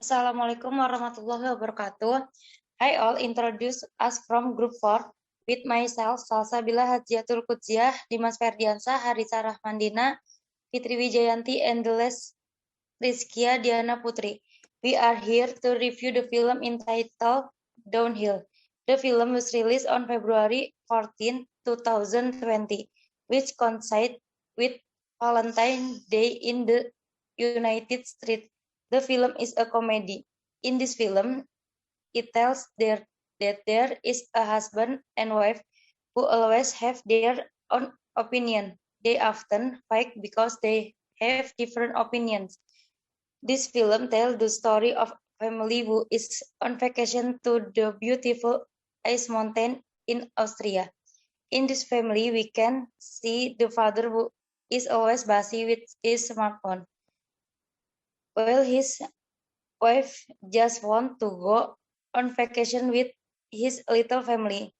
Assalamualaikum warahmatullahi wabarakatuh. Hi all, introduce us from group 4 with myself, Salsabila Hajiatul Kudziah, Dimas Ferdiansa, Harisa Rahmandina, Fitri Wijayanti, and the Rizkia Diana Putri. We are here to review the film entitled Downhill. The film was released on February 14, 2020, which coincides with Valentine's Day in the United States. The film is a comedy. In this film, it tells that there is a husband and wife who always have their own opinion. They often fight because they have different opinions. This film tells the story of a family who is on vacation to the beautiful ice mountain in Austria. In this family, we can see the father who is always busy with his smartphone, while his wife just wants to go on vacation with his little family.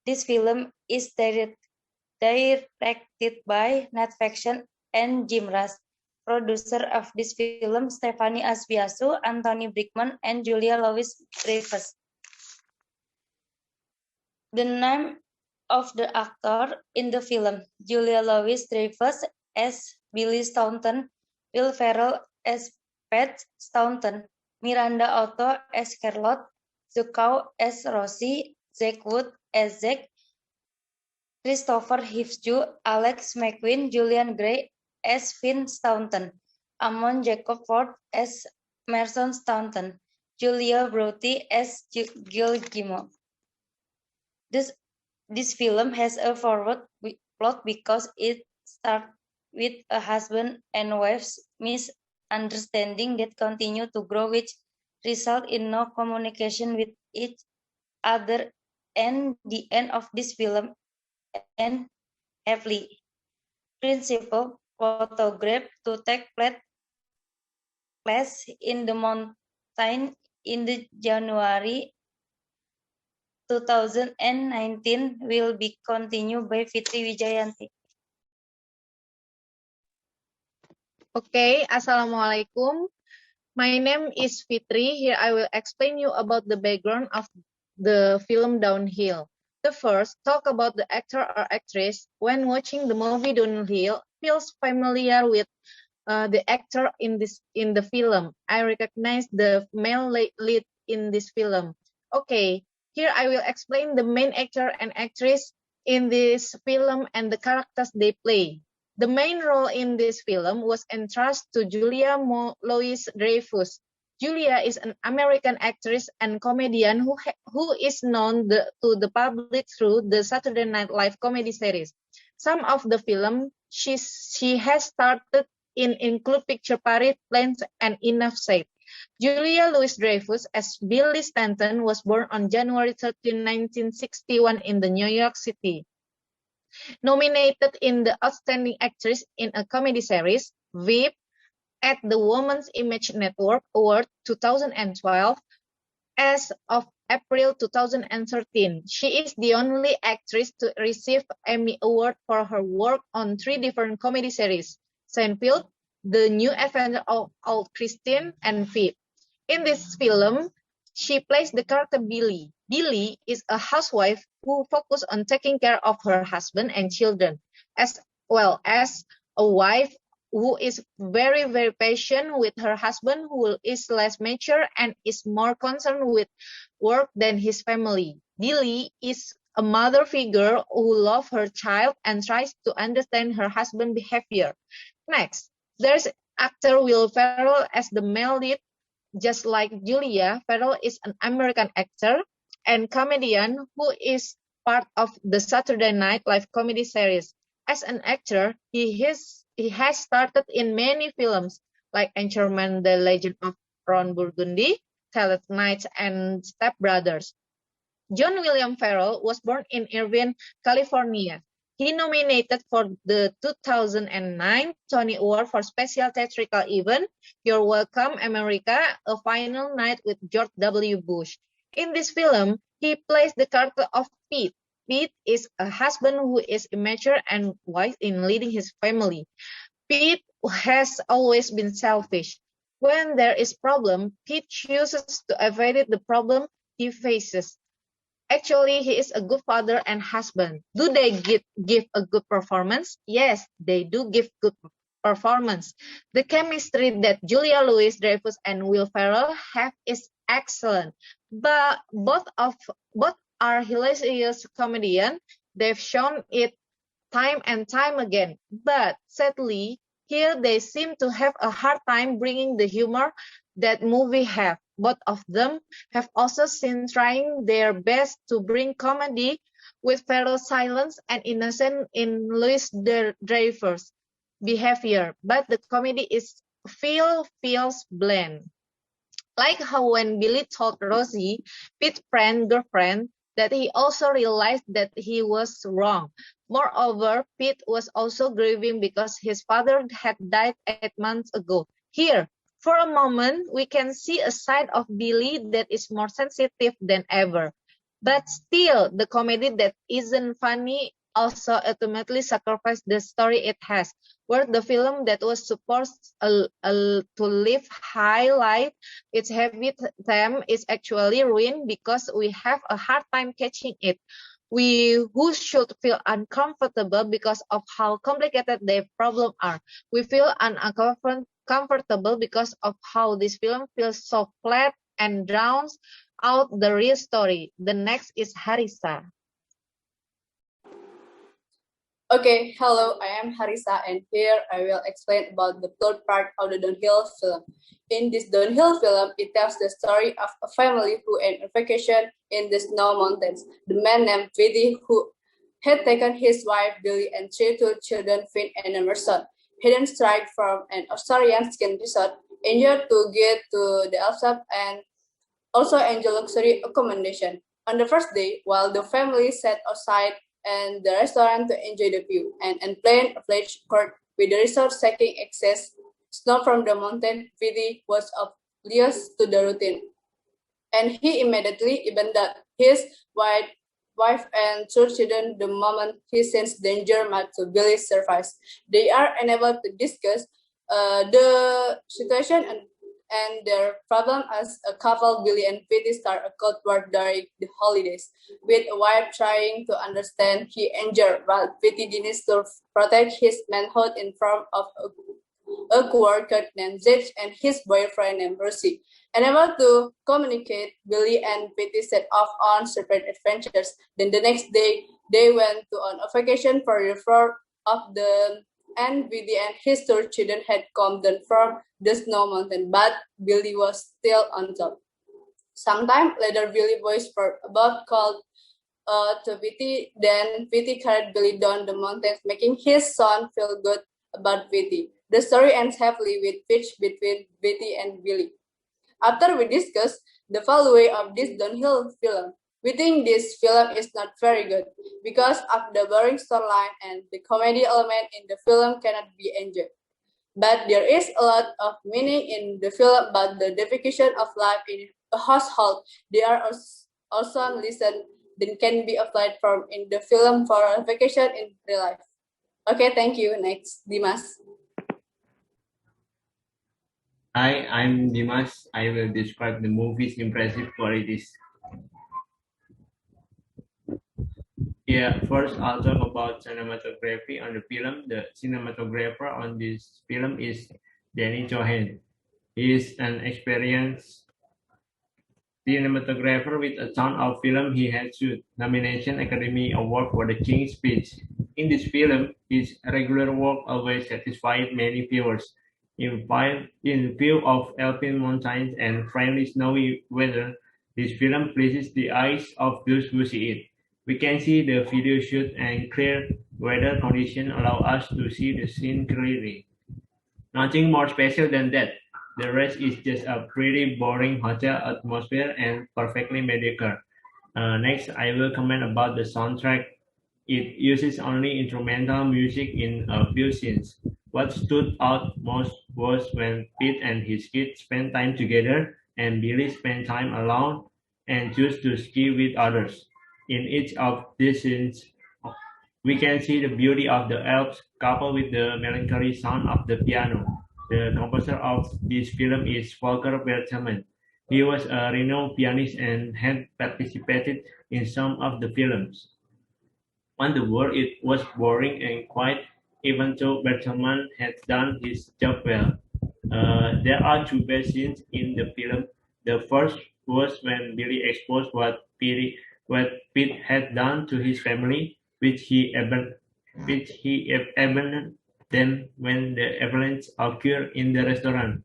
This film is directed by Nat Faction and Jim Rush. Producer of this film, Stephanie Asbiasu, Anthony Brickman, and Julia Louis-Dreyfus. The name of the actor in the film: Julia Louis-Dreyfus as Billy Staunton, Will Ferrell as Pat Staunton, Miranda Otto as Charlotte, Zukau as Rosie, Zach Wood as Zack, Christopher Hivju, Alex McQueen, Julian Gray as Finn Staunton, Amon Jacob Ford as Merson Staunton, Julia Brouty as Gil Gimo. This film has a forward plot because it starts with a husband and wife's misunderstanding that continue to grow, which result in no communication with each other, and the end of this film and happily. Principal photograph to take place in the mountain in the January 2019 will be continued by Fitri Wijayanti. Okay, Assalamualaikum. My name is Fitri. Here I will explain you about the background of the film Downhill. The first, talk about the actor or actress. When watching the movie Downhill, feels familiar with the actor in the film. I recognize the male lead in this film. Okay, here I will explain the main actor and actress in this film and the characters they play. The main role in this film was entrusted to Julia Louis-Dreyfus. Julia is an American actress and comedian who is known to the public through the Saturday Night Live comedy series. Some of the film she has started in include Picture Parade, Planes, and Enough Said. Julia Louis-Dreyfus as Billy Stanton was born on January 13, 1961 in the New York City. Nominated in the Outstanding Actress in a Comedy Series, VIP, at the Women's Image Network Award 2012 as of April 2013. She is the only actress to receive Emmy Award for her work on 3 different comedy series: Seinfeld, The New Adventures of Old Christine, and VIP. In this film, she plays the character Billy. Billy is a housewife who focuses on taking care of her husband and children, as well as a wife who is very, very patient with her husband, who is less mature and is more concerned with work than his family. Billy is a mother figure who loves her child and tries to understand her husband's behavior. Next, there's actor Will Ferrell as the male lead. Just like Julia, Ferrell is an American actor and comedian who is part of the Saturday Night Live comedy series. As an actor, he has started in many films like Anchorman: The Legend of Ron Burgundy, Talent Nights, and Step Brothers. John William Ferrell was born in Irvine, California. He nominated for the 2009 Tony Award for Special Theatrical Event, You're Welcome, America, A Final Night with George W. Bush. In this film, he plays the character of Pete. Pete is a husband who is immature and wise in leading his family. Pete has always been selfish. When there is problem, Pete chooses to avoid the problem he faces. Actually, he is a good father and husband. Do they give a good performance? Yes, they do give good performance. The chemistry that Julia Louis-Dreyfus and Will Ferrell have is excellent. But both are hilarious comedians. They've shown it time and time again. But sadly, here they seem to have a hard time bringing the humor that movie have. Both of them have also seen trying their best to bring comedy with Ferrell's silence and innocence in Louis Dreyfus' behavior, but the comedy feels bland. Like how when Billy told Rosie, Pete's girlfriend, that he also realized that he was wrong. Moreover, Pete was also grieving because his father had died 8 months ago. Here, for a moment, we can see a side of Billy that is more sensitive than ever. But still, the comedy that isn't funny also ultimately sacrificed the story it has, where the film that was supposed to highlight its heavy theme is actually ruined because we have a hard time catching it. We who should feel uncomfortable because of how complicated their problems are. We feel uncomfortable because of how this film feels so flat and drowns out the real story. The next is Harissa. Okay, hello, I am Harissa, and here I will explain about the plot part of the Downhill film. In this Downhill film, it tells the story of a family who went on vacation in the snow mountains. The man named Vidi, who had taken his wife Billy and 2 children, Finn and Emerson, hidden strike from an Australian ski resort, enjoyed to get to the Alps and also enjoy luxury accommodation. On the first day, while the family sat outside and the restaurant to enjoy the view and playing a flash court with the resort sucking excess snow from the mountain, Vidi was oblivious to the routine. And he immediately abandoned his wife and 2 children the moment he sensed danger might to Billy's surface. They are unable to discuss the situation and their problem as a couple. Billy and Vidi start a cold war during the holidays, with a wife trying to understand his anger, while Vidi needs to protect his manhood in front of a co-worker named Zed and his boyfriend named Rosie. Unable to communicate, Billy and Vidi set off on separate adventures. Then the next day, they went on a vacation for the floor of the and Vidi and his 2 children had come down from the snow mountain, but Billy was still on top. Sometime later, Billy voiced for about called to Vidi. Then Vidi carried Billy down the mountains, making his son feel good about Vidi. The story ends happily with pitch between Vidi and Billy. After we discuss the value of this Downhill film, we think this film is not very good because of the boring storyline and the comedy element in the film cannot be enjoyed. But there is a lot of meaning in the film about the dedication of life in a household. They are also lessons that can be applied from in the film for a vacation in real life. Okay, thank you. Next, Dimas. Hi, I'm Dimas. I will describe the movie's impressive qualities. Yeah, first I'll talk about cinematography on the film. The cinematographer on this film is Danny Johan. He is an experienced cinematographer with a ton of film. He has won nomination Academy Award for The King's Speech. In this film, his regular work always satisfied many viewers. In view of alpine mountains and friendly snowy weather, this film pleases the eyes of those who see it. We can see the video shoot and clear weather conditions allow us to see the scene clearly. Nothing more special than that. The rest is just a pretty boring hotel atmosphere and perfectly mediocre. Next, I will comment about the soundtrack. It uses only instrumental music in a few scenes. What stood out most was when Pete and his kids spent time together and Billy spent time alone and chose to ski with others. In each of these scenes, we can see the beauty of the Alps coupled with the melancholy sound of the piano. The composer of this film is Volker Bertelmann. He was a renowned pianist and had participated in some of the films. On the whole, it was boring and quiet, even though Bertelmann had done his job well. There are two bad scenes in the film. The first was when Billy exposed what Pete had done to his family, which he abandoned them when the avalanche occurred in the restaurant.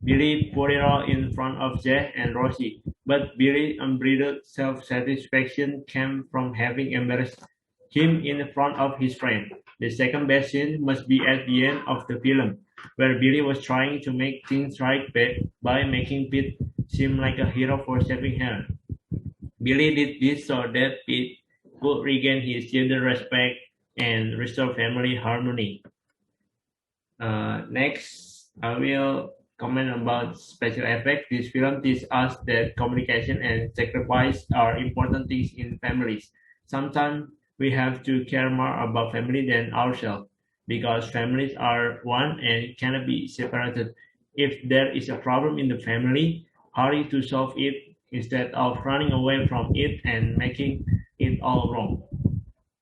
Billy put it all in front of Jack and Rosie, but Billy's unbridled self-satisfaction came from having embarrassed him in front of his friend. The second best scene must be at the end of the film, where Billy was trying to make things right by making Pete seem like a hero for saving her. Billy did this so that Pete could regain his children's respect and restore family harmony. Next, I will comment about special effects. This film teaches us that communication and sacrifice are important things in families. Sometimes we have to care more about family than ourselves because families are one and cannot be separated. If there is a problem in the family, hurry to solve it instead of running away from it and making it all wrong.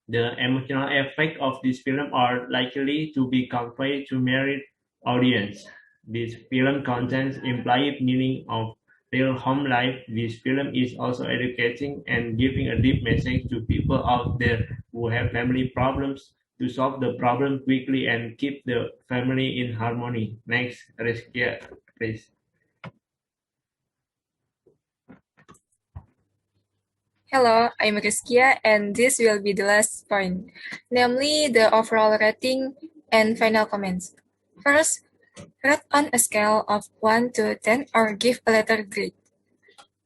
The emotional effects of this film are likely to be conveyed to married audience. This film contains implied meaning of real home life. This film is also educating and giving a deep message to people out there who have family problems to solve the problem quickly and keep the family in harmony. Next, Rizkia, please. Hello, I'm Rizkia, and this will be the last point, namely the overall rating and final comments. First, rate on a scale of 1 to 10 or give a letter grade.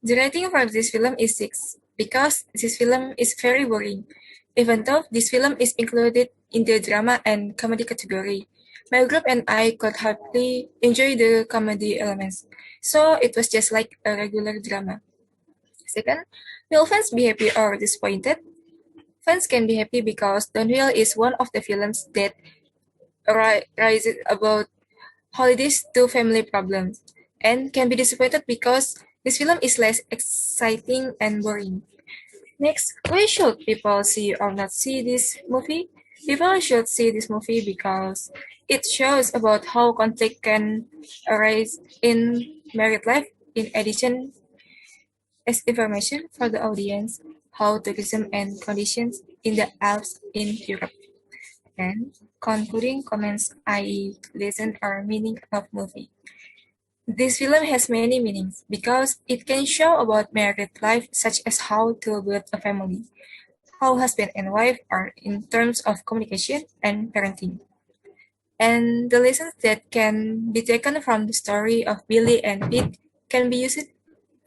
The rating for this film is 6 because this film is very boring. Even though this film is included in the drama and comedy category, my group and I could hardly enjoy the comedy elements, so it was just like a regular drama. Second, will fans be happy or disappointed? Fans can be happy because Downhill is one of the films that rises about holidays to family problems, and can be disappointed because this film is less exciting and boring. Next, why should people see or not see this movie? People should see this movie because it shows about how conflict can arise in married life. In addition, as information for the audience, how tourism and conditions in the Alps in Europe. And concluding comments, I listen or meaning of movie. This film has many meanings because it can show about married life, such as how to build a family, how husband and wife are in terms of communication and parenting. And the lessons that can be taken from the story of Billy and Pete can be used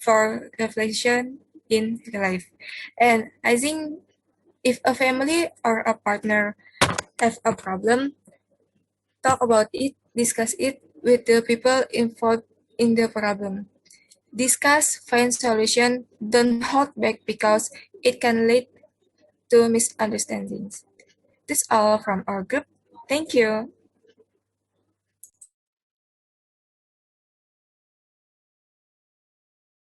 for reflection in real life. And I think if a family or a partner have a problem, talk about it, discuss it with the people involved in the problem. Discuss, find solution, don't hold back because it can lead to misunderstandings. This is all from our group. Thank you.